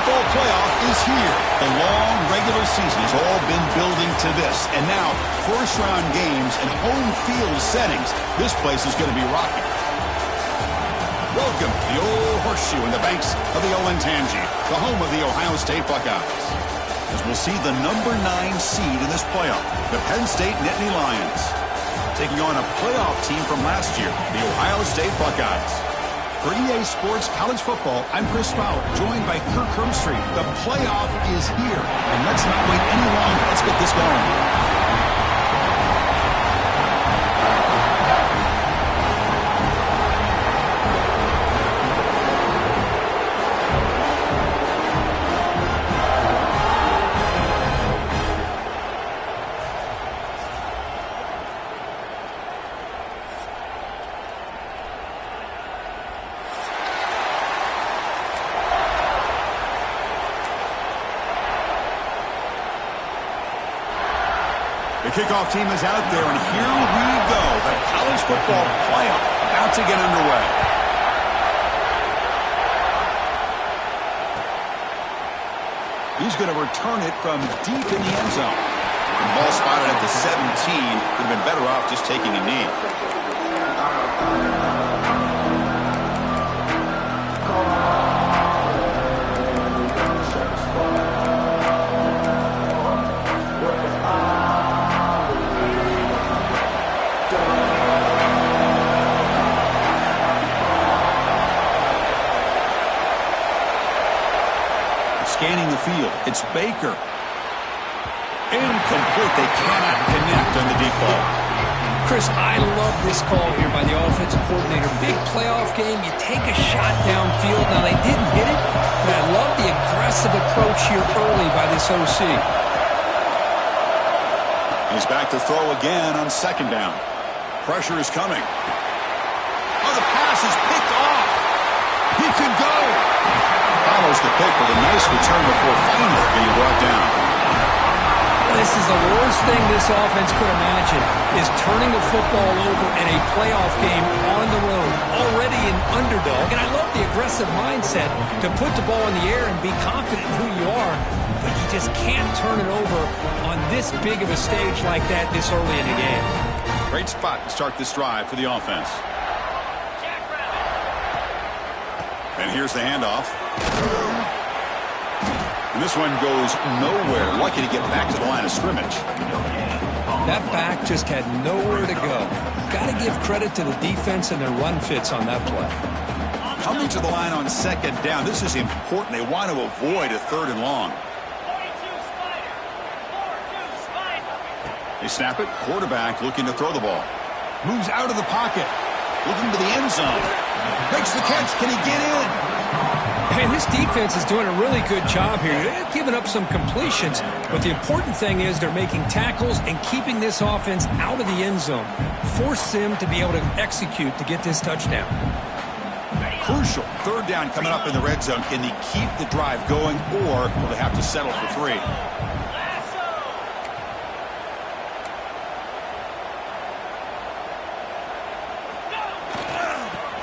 football playoff is here. The long regular season has all been building to this. And now, first-round games and home field settings. This place is going to be rocking. Welcome to the old horseshoe in the banks of the Olentangy, the home of the Ohio State Buckeyes. As we'll see the number 9 seed in this playoff, the Penn State Nittany Lions, taking on a playoff team from last year, the Ohio State Buckeyes. For EA Sports College Football, I'm Chris Fowler, joined by Kirk Herbstreit. The playoff is here, and let's not wait any longer. Let's get this going. The kickoff team is out there, and here we go. The college football playoff about to get underway. He's going to return it from deep in the end zone. The ball spotted at the 17. Would have been better off just taking a knee. Scanning the field. It's Baker. Incomplete. They cannot connect on the deep ball. Chris, I love this call here by the offensive coordinator. Big playoff game. You take a shot downfield. Now, they didn't hit it, but I love the aggressive approach here early by this OC. He's back to throw again on second down. Pressure is coming. Oh, the pass is picked off. He could go. Follows the pick with a nice return before finally being brought down. This is the worst thing this offense could imagine, is turning the football over in a playoff game on the road, already an underdog. And I love the aggressive mindset to put the ball in the air and be confident in who you are, but you just can't turn it over on this big of a stage like that this early in the game. Great spot to start this drive for the offense. And here's the handoff. And this one goes nowhere. Lucky to get back to the line of scrimmage. That back just had nowhere to go. Got to give credit to the defense and their run fits on that play. Coming to the line on second down. This is important. They want to avoid a third and long. They snap it. Quarterback looking to throw the ball. Moves out of the pocket. Looking to the end zone. Makes the catch. Can he get in? And this defense is doing a really good job here. They're giving up some completions, but the important thing is they're making tackles and keeping this offense out of the end zone. Force them to be able to execute to get this touchdown. Crucial. Third down coming up in the red zone. Can they keep the drive going, or will they have to settle for 3?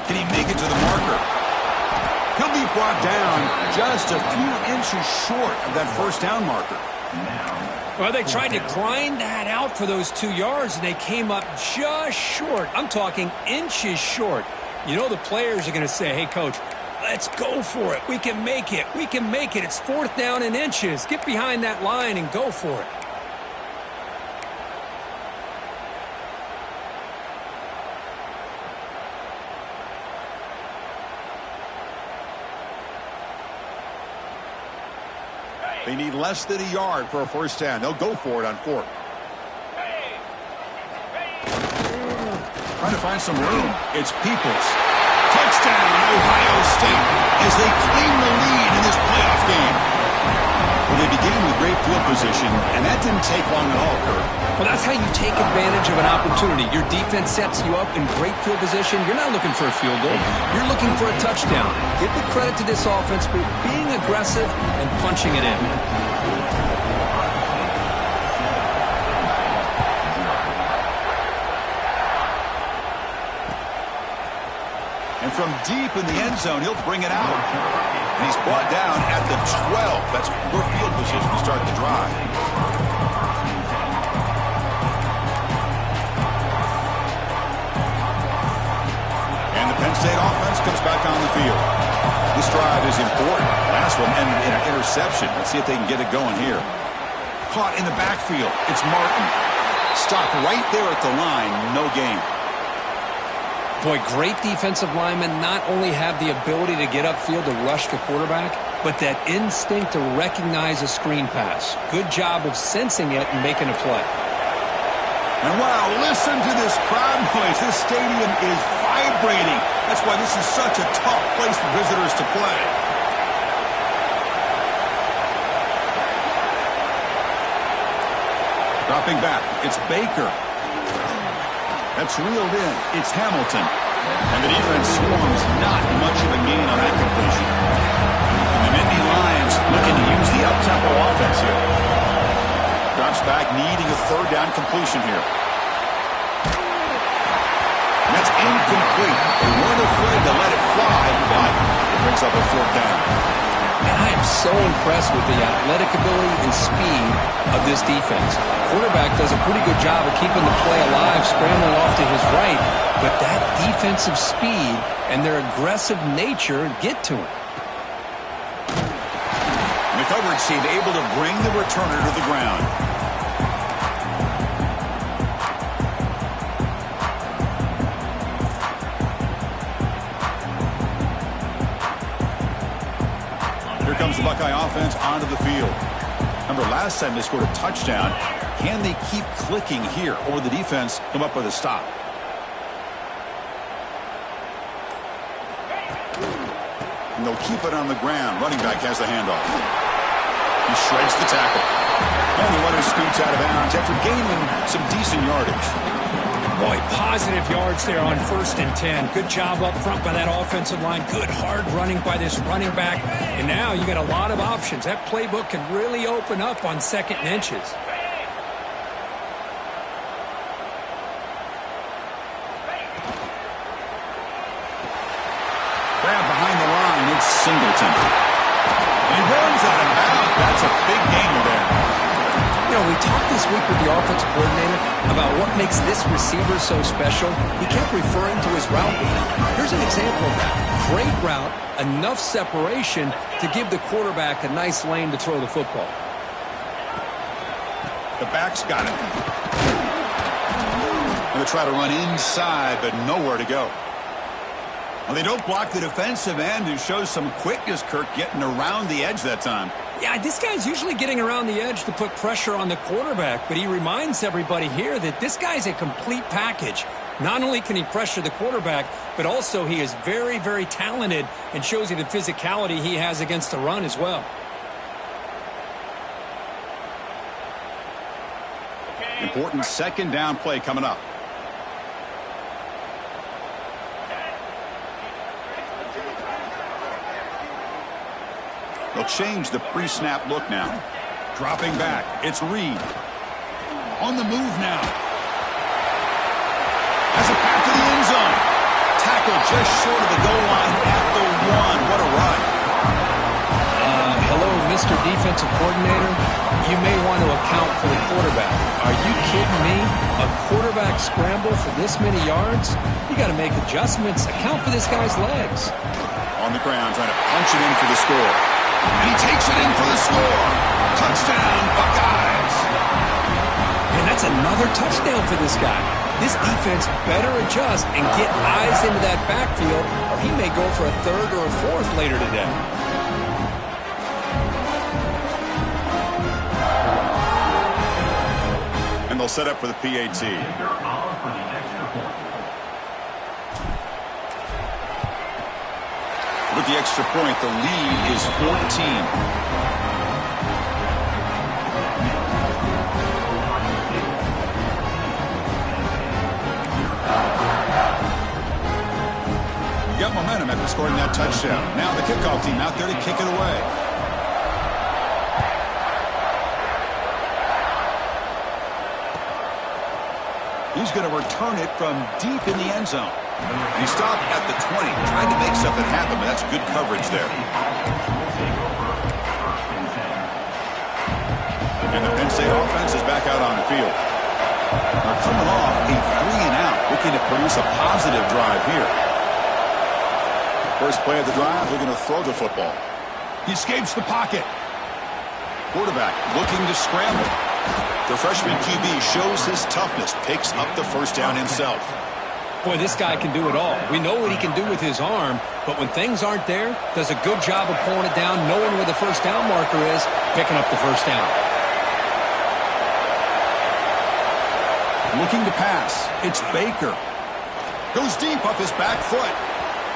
Can he make it to the marker? He'll be brought down just a few inches short of that first down marker. Well, they tried to grind that out for those 2 yards, and they came up just short. I'm talking inches short. You know the players are going to say, hey, Coach, let's go for it. We can make it. We can make it. It's 4th down in inches. Get behind that line and go for it. They need less than a yard for a first down. They'll go for it on 4th. Trying to find some room. It's Peoples. Touchdown, Ohio State, as they claim the lead in this playoff game. Well, they began with great field position, and that didn't take long at all, Kurt. Well, that's how you take advantage of an opportunity. Your defense sets you up in great field position. You're not looking for a field goal. You're looking for a touchdown. Give the credit to this offense for being aggressive and punching it in. And from deep in the end zone, he'll bring it out. And he's brought down at the 12. That's poor field position to start the drive. And the Penn State offense comes back on the field. This drive is important. Last one ended in an interception. Let's see if they can get it going here. Caught in the backfield. It's Martin. Stopped right there at the line. No gain. Boy, great defensive linemen not only have the ability to get upfield to rush the quarterback, but that instinct to recognize a screen pass. Good job of sensing it and making a play. And wow, listen to this crowd noise. This stadium is vibrating. That's why this is such a tough place for visitors to play. Dropping back, it's Baker. That's reeled in. It's Hamilton. And the defense swarms not much of a gain on that completion. And the Nittany Lions looking to use the up-tempo offense here. Drops back, needing a third down completion here. And that's incomplete. They weren't afraid to let it fly, but it brings up a fourth down. And I am so impressed with the athletic ability and speed of this defense. Quarterback does a pretty good job of keeping the play alive, scrambling off to his right, but that defensive speed and their aggressive nature get to him. And the coverage team able to bring the returner to the ground. Here comes the Buckeye offense onto the field. Remember, last time they scored a touchdown. Can they keep clicking here, or the defense come up with a stop? And they'll keep it on the ground. Running back has the handoff. He shreds the tackle. And the runner scoots out of bounds after gaining some decent yardage. Boy, positive yards there on 1st and 10. Good job up front by that offensive line. Good hard running by this running back. And now you got a lot of options. That playbook can really open up on 2nd and inches. Grab behind the line. It's Singleton. He runs out of bounds. That's a big gainer there. You know, we talked this week with the offensive coordinator about what makes this receiver so special. He kept referring to his route running. Here's an example of that. Great route, enough separation to give the quarterback a nice lane to throw the football. The back's got it. Going to try to run inside, but nowhere to go. Well, they don't block the defensive end, who shows some quickness, Kirk, getting around the edge that time. Yeah, this guy's usually getting around the edge to put pressure on the quarterback, but he reminds everybody here that this guy's a complete package. Not only can he pressure the quarterback, but also he is very, very talented and shows you the physicality he has against the run as well. Important 2nd down play coming up. They'll change the pre-snap look now. Dropping back. It's Reed. On the move now. Has a path to the end zone. Tackle just short of the goal line at the 1. What a run. Hello, Mr. Defensive Coordinator. You may want to account for the quarterback. Are you kidding me? A quarterback scramble for this many yards? You got to make adjustments. Account for this guy's legs. On the ground, trying to punch it in for the score. And he takes it in for the score. Touchdown, Buckeyes. And that's another touchdown for this guy. This defense better adjust and get eyes into that backfield, or he may go for a 3rd or a 4th later today. And they'll set up for the PAT. With the extra point, the lead is 14. You got momentum after scoring that touchdown. Now the kickoff team out there to kick it away. He's going to return it from deep in the end zone. And he stopped at the 20, trying to make something happen, but that's good coverage there. And the Penn State offense is back out on the field. They're coming off a 3-and-out, looking to produce a positive drive here. First play of the drive, they're going to throw the football. He escapes the pocket. Quarterback looking to scramble. The freshman QB shows his toughness, picks up the first down himself. Boy, this guy can do it all. We know what he can do with his arm, but when things aren't there, does a good job of pulling it down, knowing where the first down marker is, picking up the first down. Looking to pass. It's Baker. Goes deep off his back foot.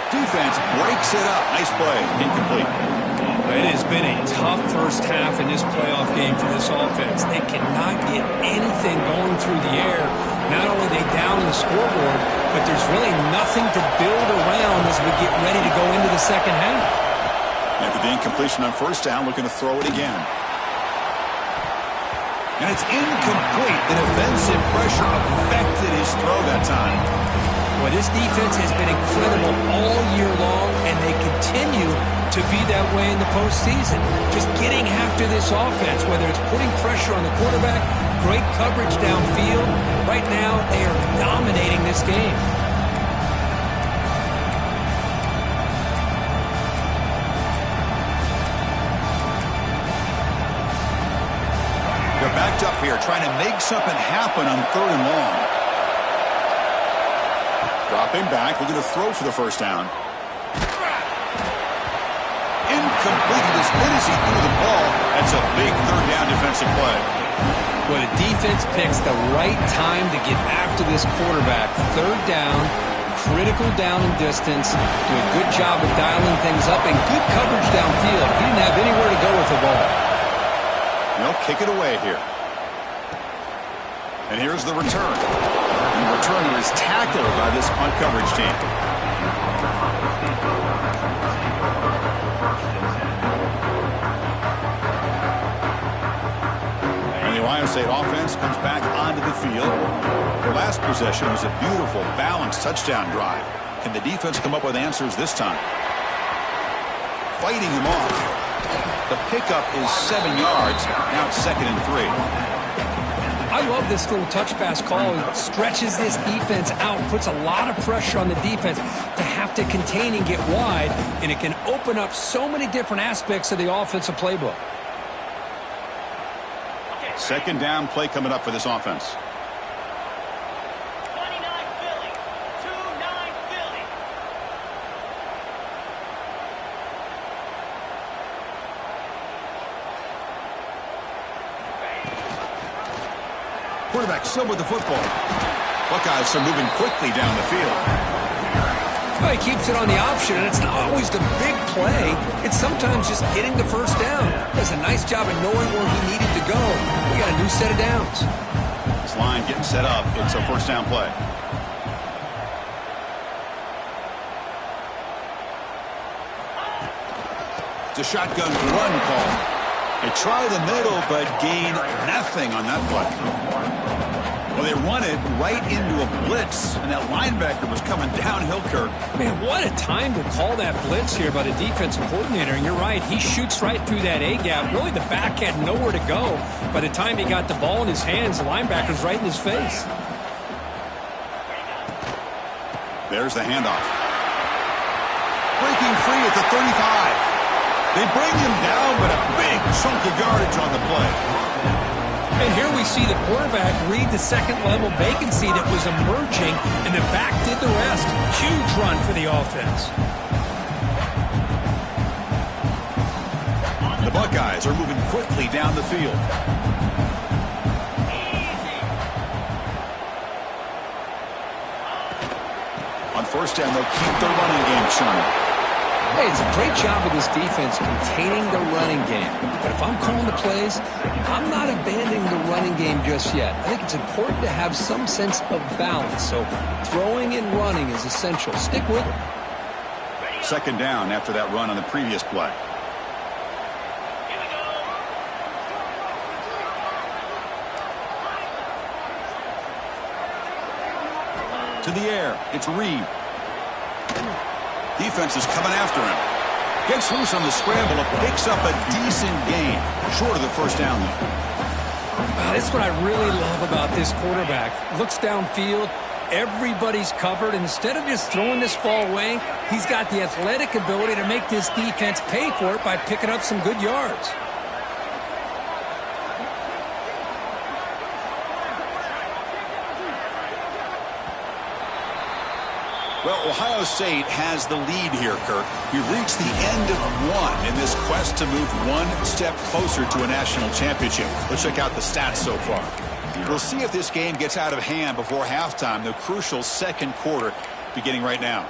Defense breaks it up. Nice play. Incomplete. It has been a tough first half in this playoff game for this offense. They cannot get anything going through the air. Not only are they down in the scoreboard, but there's really nothing to build around as we get ready to go into the second half. After the incompletion on first down, looking to throw it again. And it's incomplete. The defensive pressure affected his throw that time. Well, this defense has been incredible all year long, and they continue to be that way in the postseason. Just getting after this offense, whether it's putting pressure on the quarterback, great coverage downfield. Right now, they are dominating this game. They're backed up here, trying to make something happen on 3rd and long. Dropping back, looking to throw for the first down. Incomplete. As good as he threw the ball, that's a big 3rd down defensive play. Well, the defense picks the right time to get after this quarterback. 3rd down, critical down and distance. Do a good job of dialing things up and good coverage downfield. He didn't have anywhere to go with the ball. They'll kick it away here. And here's the return. And the returner is tackled by this punt coverage team. And the Ohio State offense comes back onto the field. Their last possession was a beautiful, balanced touchdown drive. Can the defense come up with answers this time? Fighting him off. The pickup is 7 yards. Now it's 2nd and 3. I love this little touch pass call. It stretches this defense out, puts a lot of pressure on the defense to have to contain and get wide, and it can open up so many different aspects of the offensive playbook. 2nd down play coming up for this offense. Quarterback still with the football. Buckeyes are moving quickly down the field. Well, he keeps it on the option, and it's not always the big play. It's sometimes just getting the first down. He does a nice job of knowing where he needed to go. We got a new set of downs. This line getting set up. It's a first down play. It's a shotgun run call. They try the middle, but gain nothing on that play. Well, they run it right into a blitz, and that linebacker was coming downhill, Kirk. Man, what a time to call that blitz here by the defensive coordinator. And you're right, he shoots right through that A-gap. Really, the back had nowhere to go. By the time he got the ball in his hands, the linebacker's right in his face. There's the handoff. Breaking free at the 35. They bring him down, but a big chunk of yardage on the play. And here we see the quarterback read the second-level vacancy that was emerging, and the back did the rest. Huge run for the offense. The Buckeyes are moving quickly down the field. On first down, they'll keep their running game churning. Hey, it's a great job of this defense containing the running game. But if I'm calling the plays, I'm not abandoning the running game just yet. I think it's important to have some sense of balance. So throwing and running is essential. Stick with it. 2nd down after that run on the previous play. To the air. It's Reed. Defense is coming after him. Gets loose on the scramble and picks up a decent gain. Short of the first down, though. That's what I really love about this quarterback. Looks downfield. Everybody's covered. Instead of just throwing this ball away, he's got the athletic ability to make this defense pay for it by picking up some good yards. Well, Ohio State has the lead here, Kirk. We've reached the end of one in this quest to move one step closer to a national championship. Let's check out the stats so far. We'll see if this game gets out of hand before halftime, the crucial second quarter beginning right now.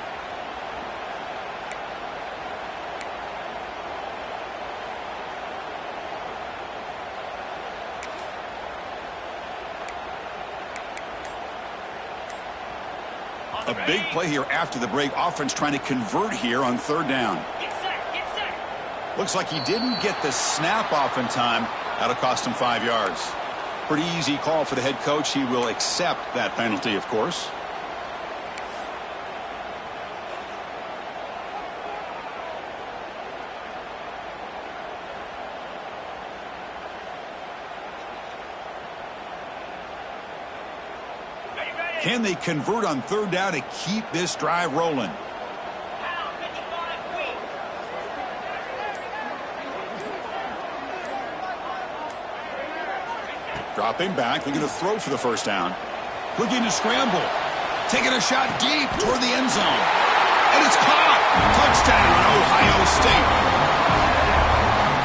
A big play here after the break. Offense trying to convert here on third down. Looks like he didn't get the snap off in time. That'll cost him 5 yards. Pretty easy call for the head coach. He will accept that penalty, of course. Can they convert on third down to keep this drive rolling? Dropping back, looking to throw for the first down. Looking to scramble. Taking a shot deep toward the end zone. And it's caught. Touchdown, Ohio State.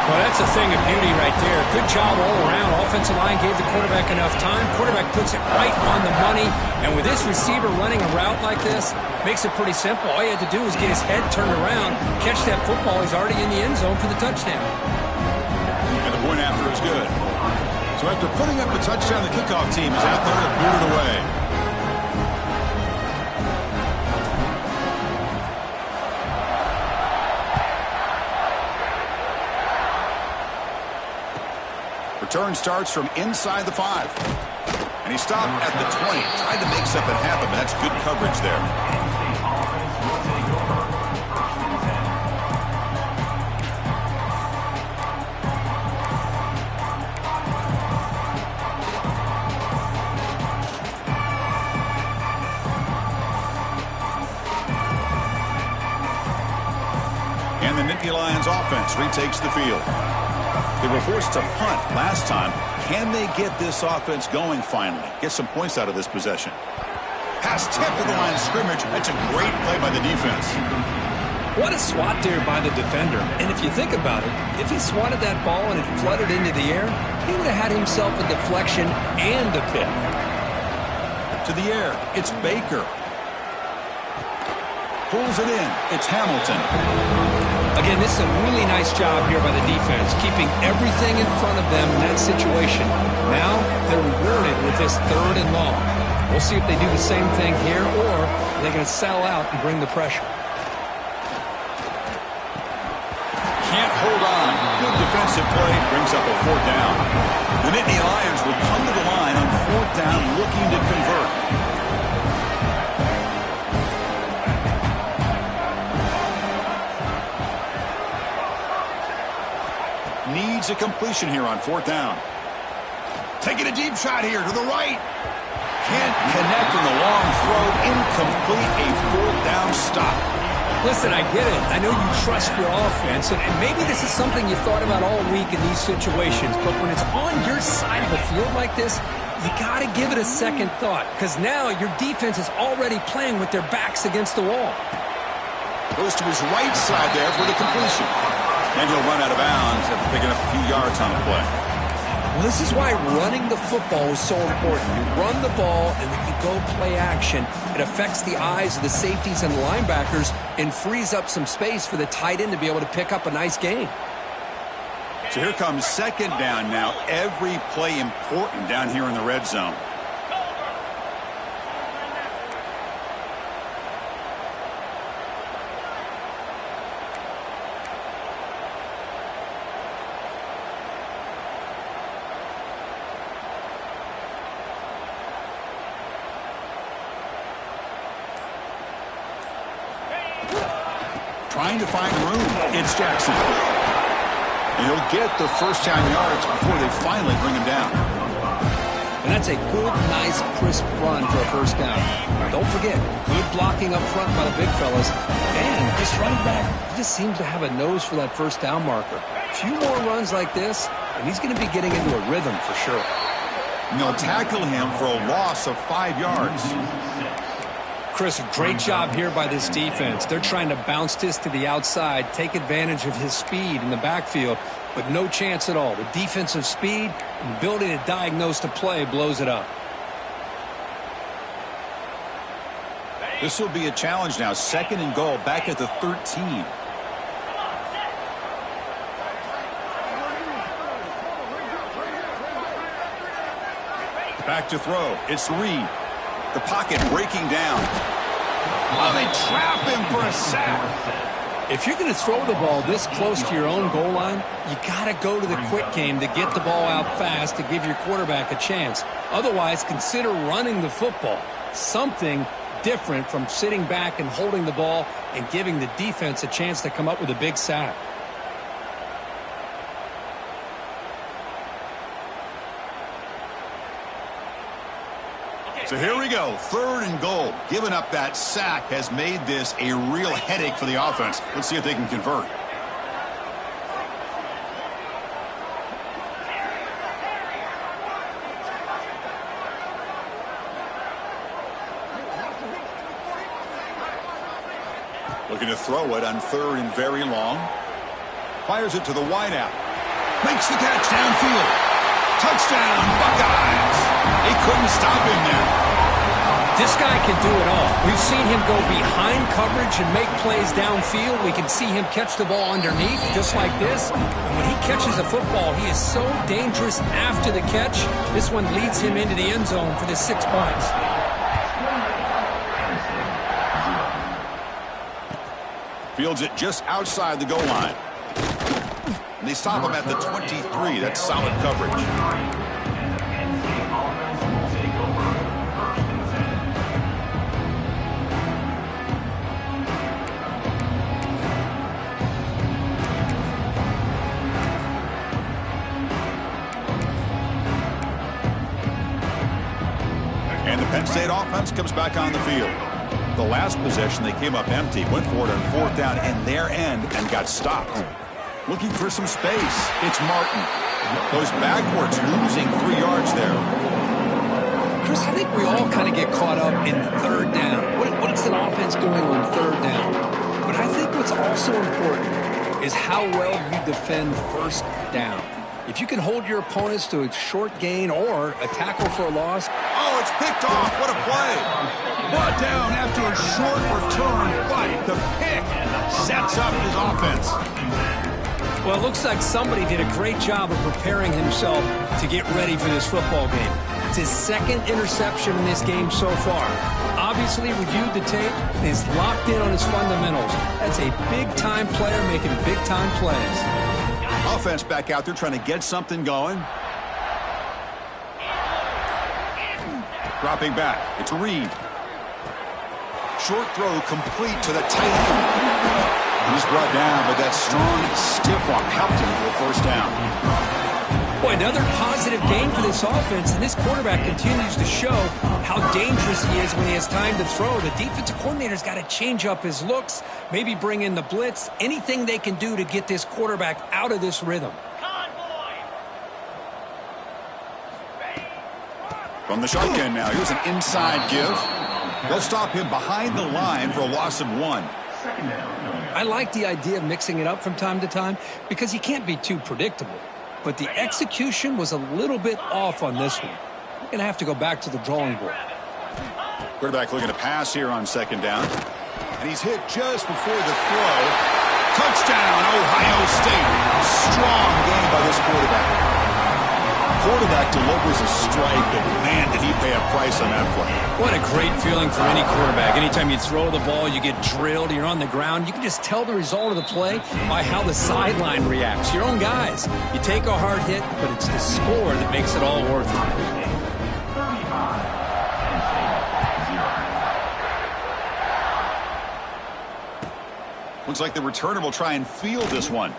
Well, that's a thing of beauty right there. Good job all around. Offensive line gave the quarterback enough time. Quarterback puts it right on the money. And with this receiver running a route like this, makes it pretty simple. All you had to do was get his head turned around, catch that football. He's already in the end zone for the touchdown. And the point after is good. So after putting up the touchdown, the kickoff team is out there to boot it away. Return starts from inside the 5. And he stopped at the 20. Tried to make something happen, but that's good coverage there. And the Nittany Lions offense retakes the field. They were forced to punt last time. Can they get this offense going finally? Get some points out of this possession. Pass tipped to the line of scrimmage. That's a great play by the defense. What a swat there by the defender. And if you think about it, if he swatted that ball and it fluttered into the air, he would have had himself a deflection and a pick. To the air. It's Baker. Pulls it in. It's Hamilton. Again, this is a really nice job here by the defense, keeping everything in front of them in that situation. Now they're rewarded with this third and long. We'll see if they do the same thing here, or they're going to sell out and bring the pressure. Can't hold on. Good defensive play. Brings up a fourth down. The Nittany Lions will come to the line on fourth down looking to convert. Needs a completion here on fourth down. Taking a deep shot here to the right. Can't connect in the long throw. Incomplete. A fourth down stop. Listen, I get it. I know you trust your offense, and maybe this is something you thought about all week in these situations, but when it's on your side of the field like this, you got to give it a second thought, because now your defense is already playing with their backs against the wall. Goes to his right side there for the completion. And he'll run out of bounds after picking up a few yards on the play. Well, this is why running the football is so important. You run the ball, and then you go play action. It affects the eyes of the safeties and the linebackers and frees up some space for the tight end to be able to pick up a nice gain. So here comes second down now. Every play important down here in the red zone. trying to find room. It's Jackson. And he'll get the first down yards before they finally bring him down. And that's a good, nice, crisp run for a first down. Don't forget, good blocking up front by the big fellas. And this running back just seems to have a nose for that first down marker. A few more runs like this, and he's going to be getting into a rhythm for sure. And they'll tackle him for a loss of 5 yards. Chris, great job here by this defense. They're trying to bounce this to the outside, take advantage of his speed in the backfield, but no chance at all. The defensive speed and ability to diagnose the play blows it up. This will be a challenge now. 2nd and goal, back at the 13. Back to throw. It's Reed. The pocket breaking down. Oh, they trap him for a sack. If you're going to throw the ball this close to your own goal line, you got to go to the quick game to get the ball out fast to give your quarterback a chance. Otherwise, consider running the football. Something different from sitting back and holding the ball and giving the defense a chance to come up with a big sack. So here we go, 3rd and goal. Giving up that sack has made this a real headache for the offense. Let's see if they can convert. Looking to throw it on 3rd and very long. Fires it to the wideout. Makes the catch downfield. Touchdown, Buckeyes. They couldn't stop him there. This guy can do it all. We've seen him go behind coverage and make plays downfield. We can see him catch the ball underneath, just like this. And when he catches a football, he is so dangerous after the catch. This one leads him into the end zone for the 6 points. Fields it just outside the goal line. And they stop him at the 23. That's solid coverage. And the Penn State offense comes back on the field. The last possession, they came up empty, went for it on 4th down in their end and got stopped. Looking for some space. It's Martin. Goes backwards, losing 3 yards there. Chris, I think we all kind of get caught up in 3rd down. What is an offense doing on 3rd down? But I think what's also important is how well you defend 1st down. If you can hold your opponents to a short gain or a tackle for a loss. Oh, it's picked off. What a play. Brought down after a short return, but the pick sets up his offense. Well, it looks like somebody did a great job of preparing himself to get ready for this football game. It's his 2nd interception in this game so far. Obviously reviewed the tape and is locked in on his fundamentals. That's a big-time player making big-time plays. Offense back out there trying to get something going. Dropping back. It's Reed. Short throw complete to the tight end. He's brought down, but that strong, stiff arm helped him for a 1st down. Boy, another positive game for this offense, and this quarterback continues to show how dangerous he is when he has time to throw. The defensive coordinator's got to change up his looks, maybe bring in the blitz, anything they can do to get this quarterback out of this rhythm. From the shotgun now, here's an inside give. They'll stop him behind the line for a loss of 1. I like the idea of mixing it up from time to time because you can't be too predictable. But the execution was a little bit off on this one. We're going to have to go back to the drawing board. Quarterback looking to pass here on 2nd down. And he's hit just before the throw. Touchdown, Ohio State. Strong game by this quarterback. Quarterback delivers a strike, but man, did he pay a price on that play. What a great feeling for any quarterback. Anytime you throw the ball, you get drilled, you're on the ground. You can just tell the result of the play by how the sideline reacts. Your own guys. You take a hard hit, but it's the score that makes it all worth it. Looks like the returner will try and field this one.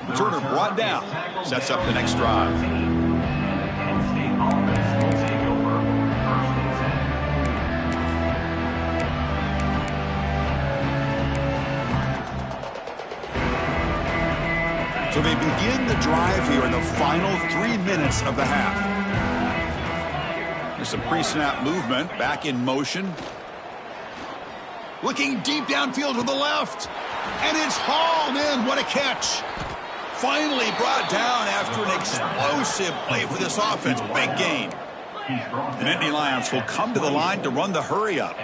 Returner brought down. Sets up the next drive. So they begin the drive here in the final 3 minutes of the half. There's some pre-snap movement, back in motion. Looking deep downfield to the left. And it's hauled in. What a catch. Finally brought down after an explosive play for this offense. Big gain. The Nittany Lions will come to the line to run the hurry up.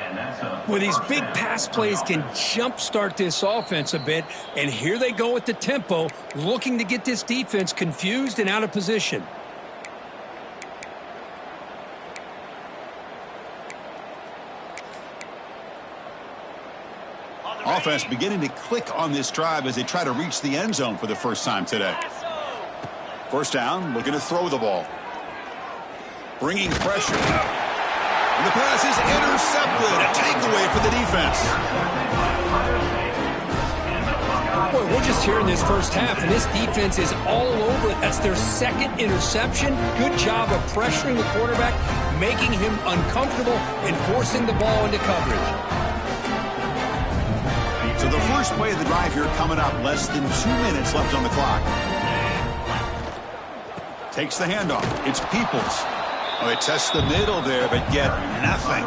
Well, these big pass plays can jumpstart this offense a bit. And here they go with the tempo, looking to get this defense confused and out of position. Offense beginning to click on this drive as they try to reach the end zone for the first time today. First down, looking to throw the ball. Bringing pressure. And the pass is intercepted. A takeaway for the defense. Boy, we're just here in this first half, and this defense is all over it. That's their second interception. Good job of pressuring the quarterback, making him uncomfortable, and forcing the ball into coverage. So the first play of the drive here coming up. Less than 2 minutes left on the clock. Takes the handoff. It's Peoples. Oh, they test the middle there, but get nothing.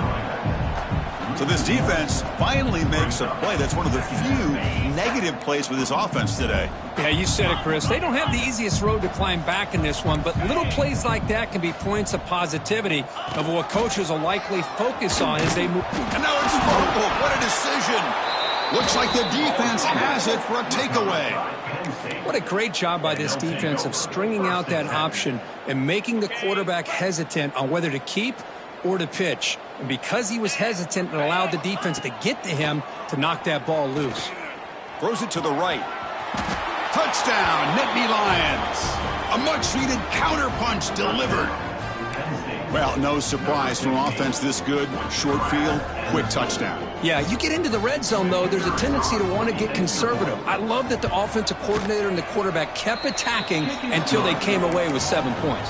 So this defense finally makes a play. That's one of the few negative plays for this offense today. Yeah, you said it, Chris. They don't have the easiest road to climb back in this one, but little plays like that can be points of positivity of what coaches will likely focus on as they move. And now it's fumbled. What a decision. Looks like the defense has it for a takeaway. What a great job by this defense of stringing out that option and making the quarterback hesitant on whether to keep or to pitch. And because he was hesitant, it allowed the defense to get to him to knock that ball loose. Throws it to the right. Touchdown, Nittany Lions. A much-needed counterpunch delivered. Well, no surprise from offense this good. Short field, quick touchdown. Yeah, you get into the red zone, though, there's a tendency to want to get conservative. I love that the offensive coordinator and the quarterback kept attacking until they came away with 7 points.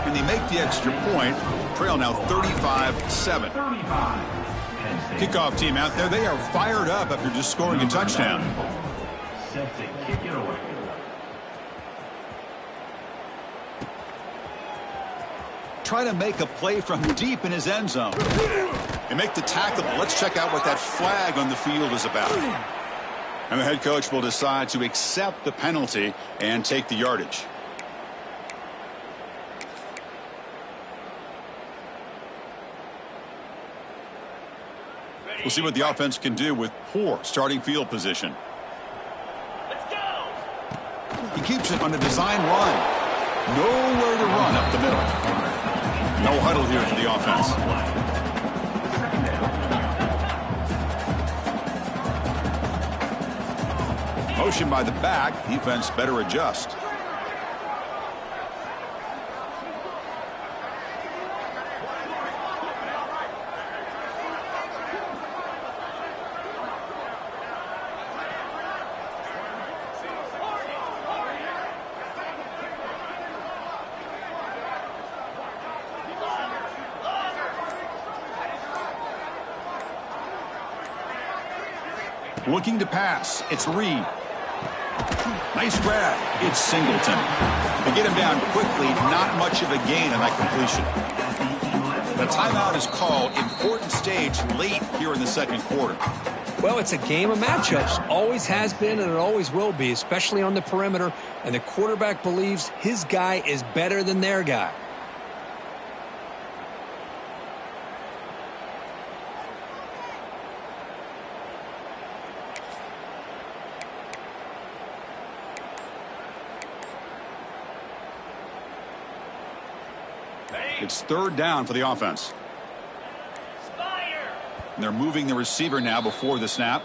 And they make the extra point. Trail now 35-7. Kickoff team out there, they are fired up after just scoring a touchdown. Set to kick it away. Try to make a play from deep in his end zone. And make the tackle. Let's check out what that flag on the field is about. And the head coach will decide to accept the penalty and take the yardage. We'll see what the offense can do with poor starting field position. Let's go. He keeps it on the design run. Nowhere to run up the middle. No huddle here for the offense. Motion by the back. Defense better adjust. Looking to pass. It's Reed. Nice grab. It's Singleton. They get him down quickly. Not much of a gain on that completion. The timeout is called. Important stage late here in the second quarter. Well, it's a game of matchups. Always has been and it always will be, especially on the perimeter. And the quarterback believes his guy is better than their guy. It's third down for the offense. And they're moving the receiver now before the snap.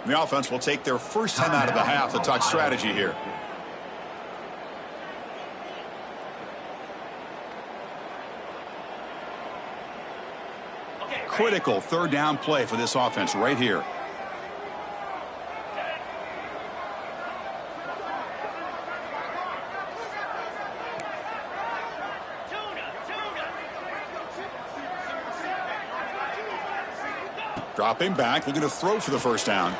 The offense will take their first 10 out of the half to talk strategy here. Critical third down play for this offense right here. Dropping back, looking to throw for the first down.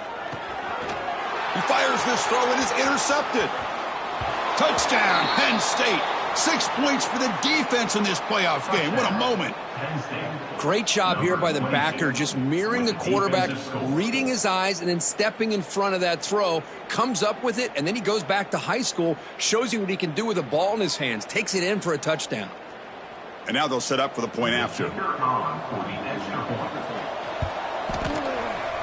He fires this throw and is intercepted. Touchdown, Penn State. 6 points for the defense in this playoff game. What a moment. Great job here by the backer, just mirroring the quarterback, reading his eyes, and then stepping in front of that throw, comes up with it, and then he goes back to high school, shows you what he can do with the ball in his hands, takes it in for a touchdown. And now they'll set up for the point after.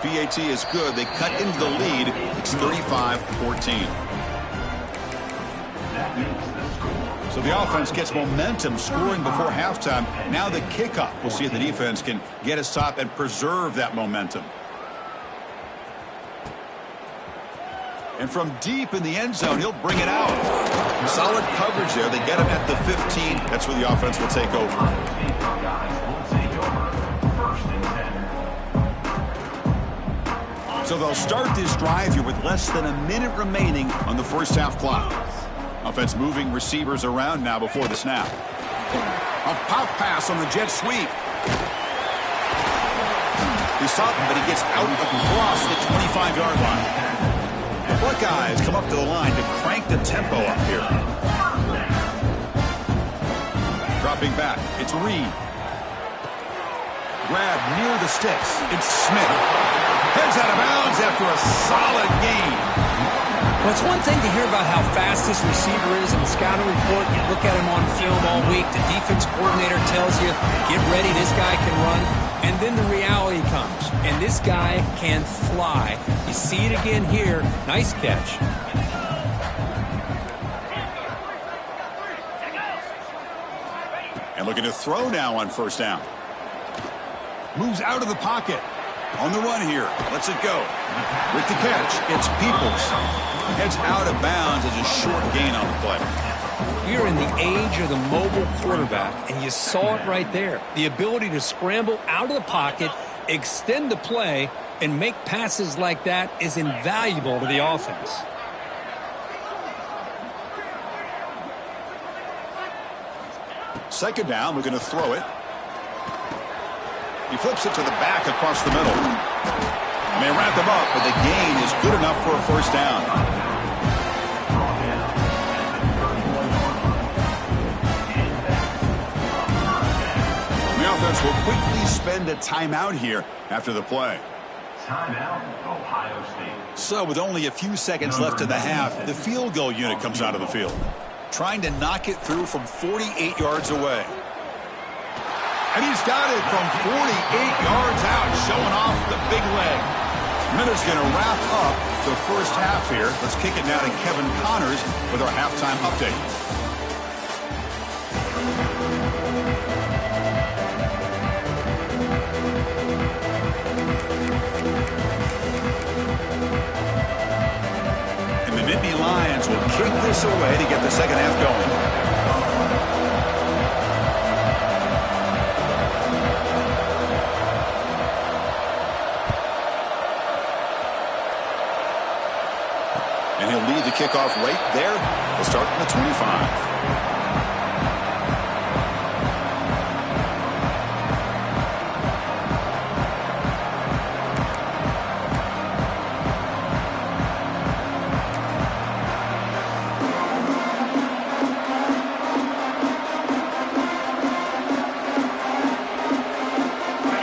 PAT is good. They cut into the lead. It's 35-14. So the offense gets momentum scoring before halftime. Now the kickoff. We'll see if the defense can get a stop and preserve that momentum. And from deep in the end zone, he'll bring it out. Solid coverage there. They get him at the 15. That's where the offense will take over. So they'll start this drive here with less than a minute remaining on the first half clock. Offense moving receivers around now before the snap. A pop pass on the jet sweep. He's stopped, but he gets out across the 25-yard line. The Buckeyes come up to the line to crank the tempo up here. Dropping back, it's Reed. Grab near the sticks. It's Smith. Heads out of bounds after a solid gain. Well, it's one thing to hear about how fast this receiver is in the scouting report. You look at him on film all week. The defense coordinator tells you, get ready, this guy can run. And then the reality comes, and this guy can fly. You see it again here. Nice catch. And looking to throw now on first down. Moves out of the pocket. On the run here. Lets it go. With the catch, it's Peoples. Heads out of bounds as a short gain on the play. We're in the age of the mobile quarterback, and you saw it right there. The ability to scramble out of the pocket, extend the play, and make passes like that is invaluable to the offense. Second down, we're going to throw it. He flips it to the back across the middle. And they wrap him up, but the gain is good enough for a first down. The offense will quickly spend a timeout here after the play. Timeout, Ohio State. So with only a few seconds left in the half, the field goal unit comes out of the field, trying to knock it through from 48 yards away. And he's got it from 48 yards out, showing off the big leg. Minutes going to wrap up the first half here. Let's kick it now to Kevin Connors with our halftime update. And the Nittany Lions will kick this away to get the second half going. And he'll lead the kickoff right there. We'll start from the 25.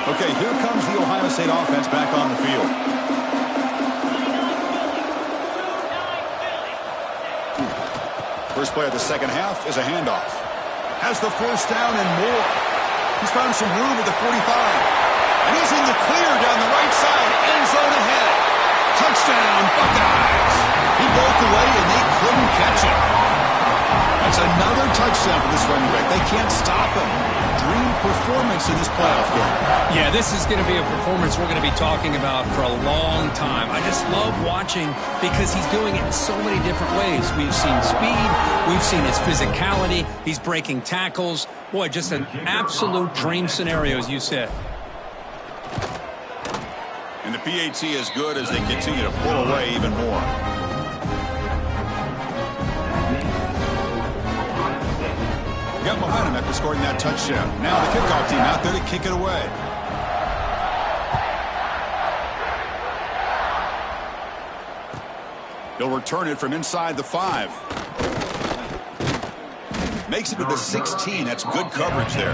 Okay, here comes the Ohio State offense back on the field. First play of the second half is a handoff. Has the first down and more. He's found some room at the 45. And he's in the clear down the right side. End zone ahead. Touchdown, Buckeyes. He broke away and they couldn't catch him. That's another touchdown for this running back. They can't stop him. Dream performance in this playoff game. Yeah, this is going to be a performance we're going to be talking about for a long time. I just love watching because he's doing it in so many different ways. We've seen speed. We've seen his physicality. He's breaking tackles. Boy, just an absolute dream scenario, as you said. And the PAT is good as they continue to pull away even more. Got behind him after scoring that touchdown. Now the kickoff team out there to kick it away. He'll return it from inside the 5. Makes it to the 16. That's good coverage there.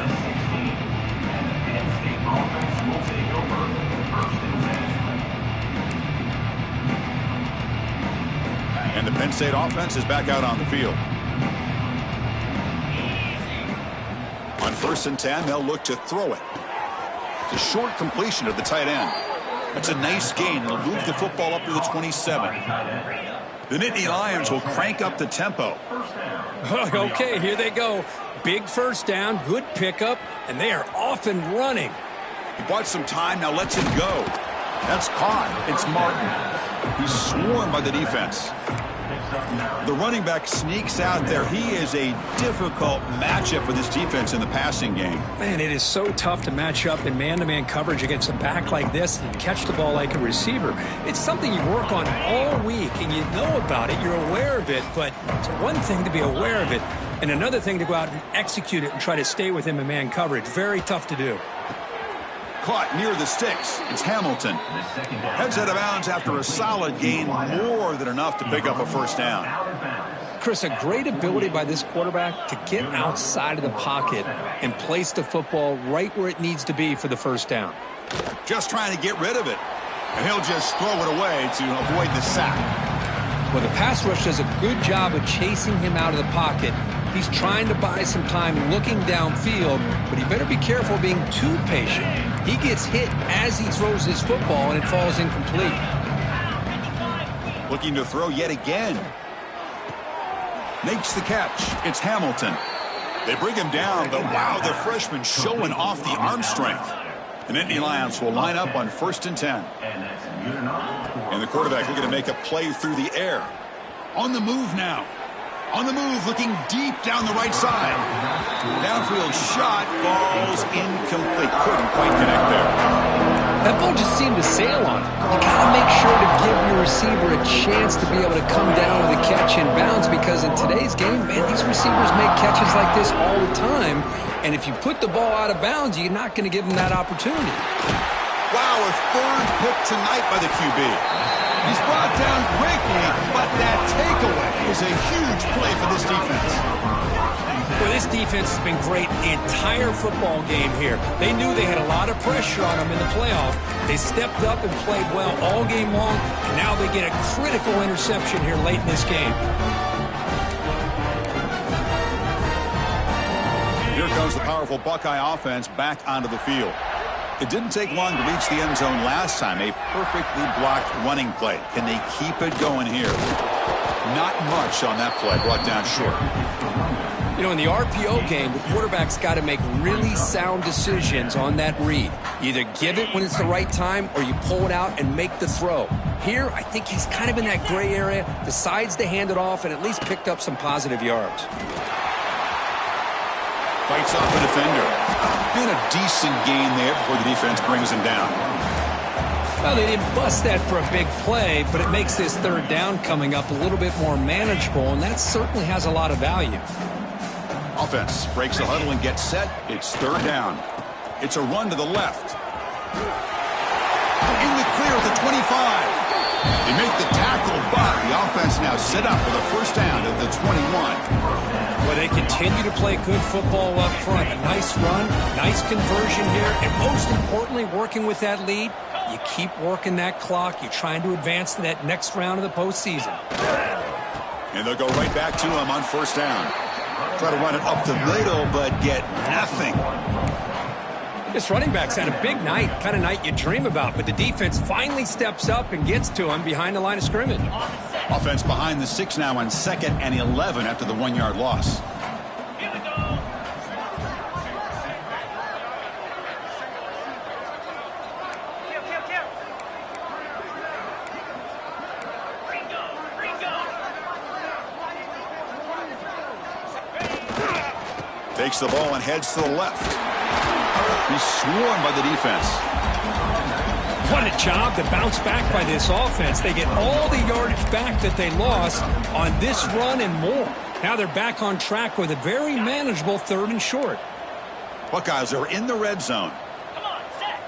And the Penn State offense is back out on the field. On 1st and 10, they'll look to throw it. It's a short completion of the tight end. That's a nice gain. It'll move the football up to the 27. The Nittany Lions will crank up the tempo. Okay, here they go. Big first down, good pickup, and they are off and running. He bought some time, now lets it go. That's caught. It's Martin. He's swarmed by the defense. The running back sneaks out there. He is a difficult matchup for this defense in the passing game. Man, it is so tough to match up in man-to-man coverage against a back like this and catch the ball like a receiver. It's something you work on all week, and you know about it. You're aware of it, but it's one thing to be aware of it, and another thing to go out and execute it and try to stay with him in man coverage. Very tough to do. Caught near the sticks. It's Hamilton. Heads out of bounds after a solid gain, more than enough to pick up a first down. Chris, a great ability by this quarterback to get outside of the pocket and place the football right where it needs to be for the first down. Just trying to get rid of it. And he'll just throw it away to avoid the sack. Well, the pass rush does a good job of chasing him out of the pocket. He's trying to buy some time looking downfield, but he better be careful being too patient. He gets hit as he throws his football, and it falls incomplete. Looking to throw yet again. Makes the catch. It's Hamilton. They bring him down, but wow, the freshman showing off the arm strength. The Nittany Lions will line up on 1st and 10. And the quarterback looking to make a play through the air. On the move now. On the move, looking deep down the right side. Downfield shot falls incomplete. Couldn't quite connect there. That ball just seemed to sail on it. You got to make sure to give your receiver a chance to be able to come down with a catch in bounds, because in today's game, man, these receivers make catches like this all the time. And if you put the ball out of bounds, you're not going to give them that opportunity. Wow, a 3rd pick tonight by the QB. He's brought down quickly, but that takeaway is a huge play for this defense. Well, this defense has been great the entire football game here. They knew they had a lot of pressure on them in the playoff. They stepped up and played well all game long, and now they get a critical interception here late in this game. Here comes the powerful Buckeye offense back onto the field. It didn't take long to reach the end zone last time. A perfectly blocked running play. Can they keep it going here? Not much on that play. Brought down short. You know, in the RPO game, the quarterback's got to make really sound decisions on that read. Either give it when it's the right time, or you pull it out and make the throw. Here, I think he's kind of in that gray area, decides to hand it off, and at least picked up some positive yards. Fights off a defender. And a decent gain there before the defense brings him down. Well, they didn't bust that for a big play, but it makes this 3rd down coming up a little bit more manageable, and that certainly has a lot of value. Offense breaks the huddle and gets set. It's 3rd down. It's a run to the left. In the clear at the 25. They make the tackle, but the offense now set up with a first down at the 21. Well, they continue to play good football up front. A nice run, nice conversion here, and most importantly, working with that lead, you keep working that clock. You're trying to advance to that next round of the postseason. And they'll go right back to him on 1st down. Try to run it up the middle, but get nothing. This running back's had a big night, kind of night you dream about, but the defense finally steps up and gets to him behind the line of scrimmage. Offense behind the 6 now on 2nd and 11 after the 1-yard loss. Here we go. Takes the ball and heads to the left. He's swarmed by the defense. What a job to bounce back by this offense. They get all the yardage back that they lost on this run and more. Now they're back on track with a very manageable 3rd and short. Buckeyes are in the red zone. Come on, set.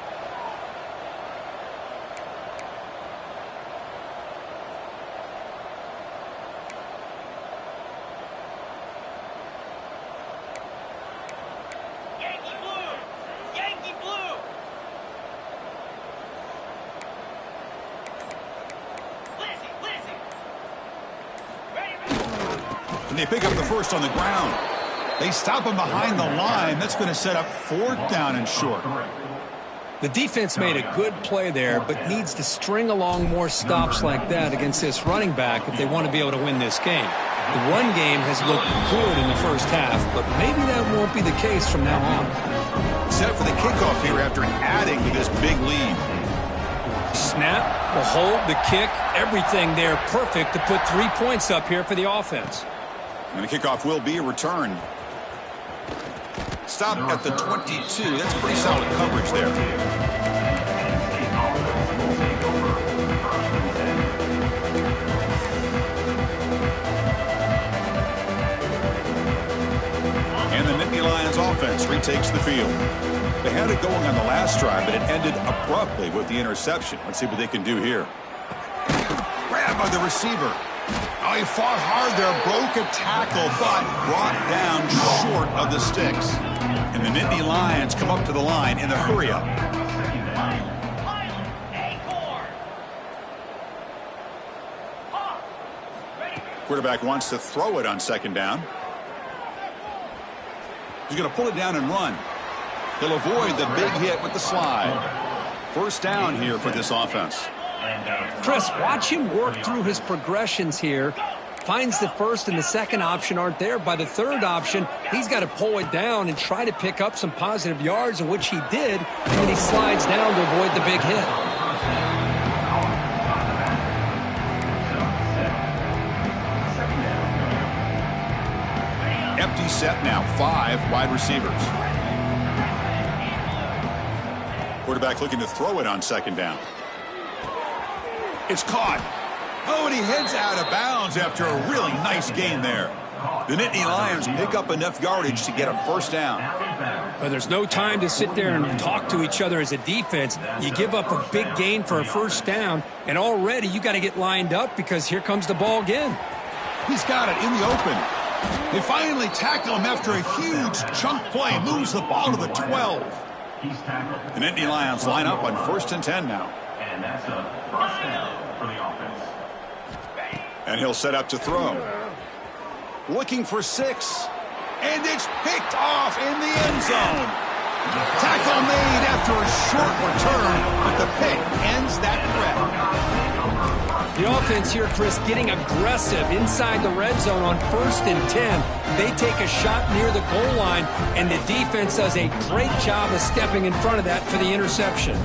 And they pick up the first on the ground. They stop him behind the line. That's going to set up 4th down and short. The defense made a good play there, but needs to string along more stops like that against this running back if they want to be able to win this game. The run game has looked good in the first half, but maybe that won't be the case from now on. Set for the kickoff here after adding to this big lead. Snap, the hold, the kick, everything there perfect to put 3 points up here for the offense. And the kickoff will be returned. Stop at the 22. That's pretty solid coverage there. And the Nittany Lions offense retakes the field. They had it going on the last drive, but it ended abruptly with the interception. Let's see what they can do here. Grab by the receiver. Oh, he fought hard there, broke a tackle, but brought down short of the sticks. And the Nittany Lions come up to the line in the hurry-up. Quarterback wants to throw it on 2nd down. He's going to pull it down and run. He'll avoid the big hit with the slide. 1st down here for this offense. Chris, watch him work through his progressions here. Finds the first and the second option aren't there. By the third option, he's got to pull it down and try to pick up some positive yards, in which he did, and then he slides down to avoid the big hit. Empty set now, 5 wide receivers. Quarterback looking to throw it on 2nd down. It's caught. Oh, and he heads out of bounds after a really nice gain there. The Nittany Lions pick up enough yardage to get a 1st down. But there's no time to sit there and talk to each other as a defense. You give up a big gain for a 1st down, and already you got to get lined up because here comes the ball again. He's got it in the open. They finally tackle him after a huge chunk play. Moves the ball to the 12. The Nittany Lions line up on 1st and 10 now. And that's a 1st down for the offense. And he'll set up to throw. Looking for 6. And it's picked off in the end zone. Tackle made after a short return, but the pick ends that threat. The offense here, Chris, getting aggressive inside the red zone on 1st and 10. They take a shot near the goal line, and the defense does a great job of stepping in front of that for the interception.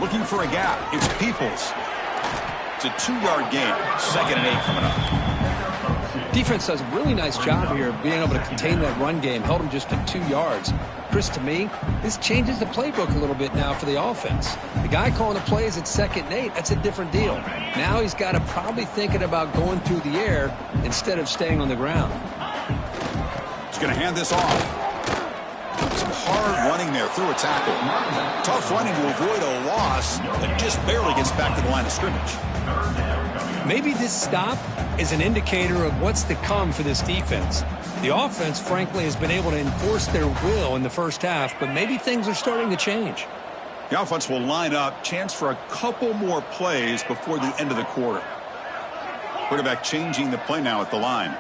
Looking for a gap. It's Peoples. It's a 2-yard gain. 2nd and 8 coming up. Defense does a really nice job here of being able to contain that run game. Held them just to 2 yards. Chris, to me, this changes the playbook a little bit now for the offense. The guy calling the plays at 2nd and 8, that's a different deal. Now he's got to probably thinking about going through the air instead of staying on the ground. He's going to hand this off. Some hard running there through a tackle. Tough running to avoid a loss that just barely gets back to the line of scrimmage. Maybe this stop is an indicator of what's to come for this defense. The offense, frankly, has been able to enforce their will in the first half, but maybe things are starting to change. The offense will line up. Chance for a couple more plays before the end of the quarter. Quarterback changing the play now at the line.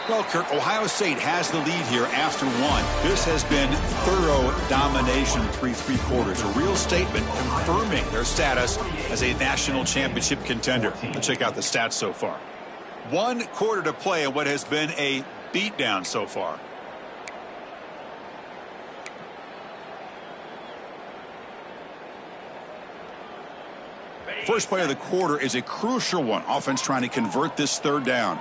Well, Kirk, Ohio State has the lead here after 1. This has been thorough domination through 3 quarters. A real statement confirming their status as a national championship contender. Let's check out the stats so far. 1 quarter to play in what has been a beatdown so far. First play of the quarter is a crucial one. Offense trying to convert this 3rd down.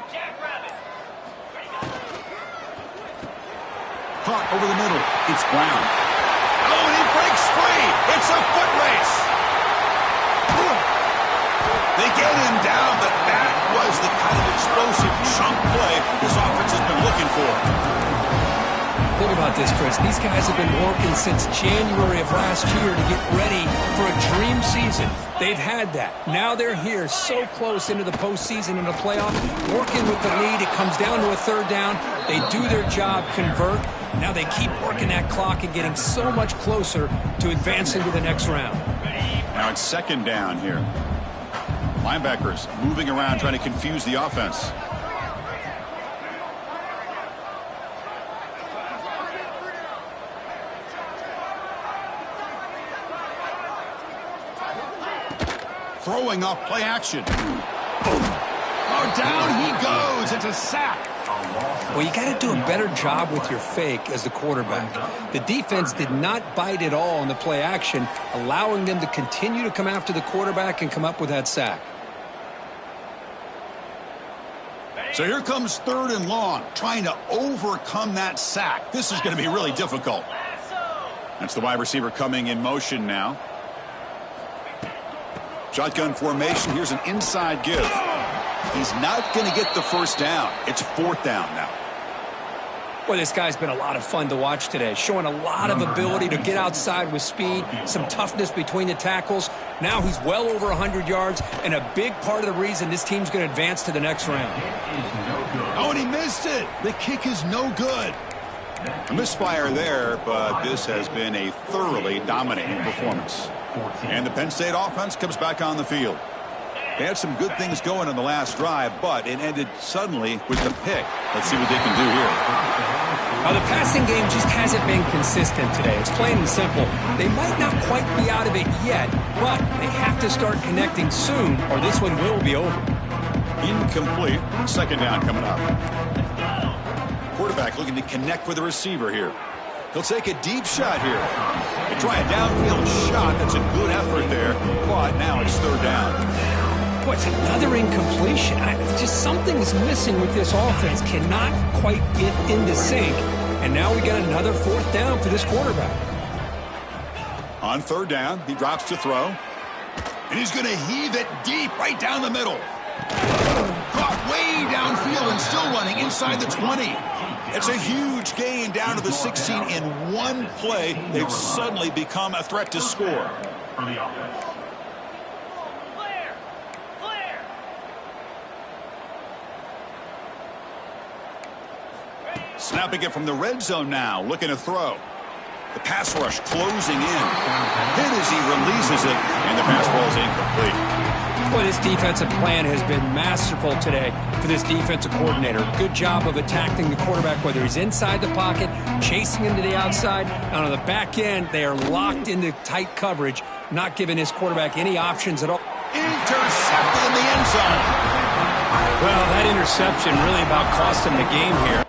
Caught over the middle. It's Brown. Oh, and he breaks free. It's a foot race. They get him down, but that was the kind of explosive chunk play this offense has been looking for. Think about this, Chris. These guys have been working since January of last year to get ready for a dream season. They've had that. Now they're here so close into the postseason and the playoff, working with the lead. It comes down to a 3rd down. They do their job, convert. Now they keep working that clock and getting so much closer to advancing to the next round. Now it's second down here. Linebackers moving around trying to confuse the offense. Throwing off play action. Oh, down he goes. It's a sack. Well, you got to do a better job with your fake as the quarterback. The defense did not bite at all on the play action, allowing them to continue to come after the quarterback and come up with that sack. So here comes third and long, trying to overcome that sack. This is going to be really difficult. That's the wide receiver coming in motion now. Shotgun formation. Here's an inside give. He's not going to get the first down. It's fourth down now. Well, this guy's been a lot of fun to watch today, showing a lot of ability to get outside with speed, some toughness between the tackles. Now he's well over 100 yards, and a big part of the reason this team's going to advance to the next round. Oh, and he missed it. The kick is no good. A misfire there, but this has been a thoroughly dominating performance. And the Penn State offense comes back on the field. They had some good things going in the last drive, but it ended suddenly with the pick. Let's see what they can do here. Now, the passing game just hasn't been consistent today. It's plain and simple. They might not quite be out of it yet, but they have to start connecting soon, or this one will be over. Incomplete. Second down coming up. Quarterback looking to connect with the receiver here. He'll take a deep shot here. They try a downfield shot. That's a good effort there, but now it's third down. Boy, it's another incompletion. Just something's missing with this offense. Cannot quite get into sync. And now we got another fourth down for this quarterback. On third down, he drops to throw. And he's going to heave it deep right down the middle. Caught way downfield and still running inside the 20. It's a huge gain down to the 16 in one play. They've suddenly become a threat to score. For the offense. Snapping it from the red zone now, looking to throw. The pass rush closing in. Hit as he releases it, and the pass ball is incomplete. Boy, this defensive plan has been masterful today for this defensive coordinator. Good job of attacking the quarterback, whether he's inside the pocket, chasing him to the outside. And on the back end, they are locked into tight coverage, not giving his quarterback any options at all. Intercepted in the end zone. Well, that interception really about cost him the game here.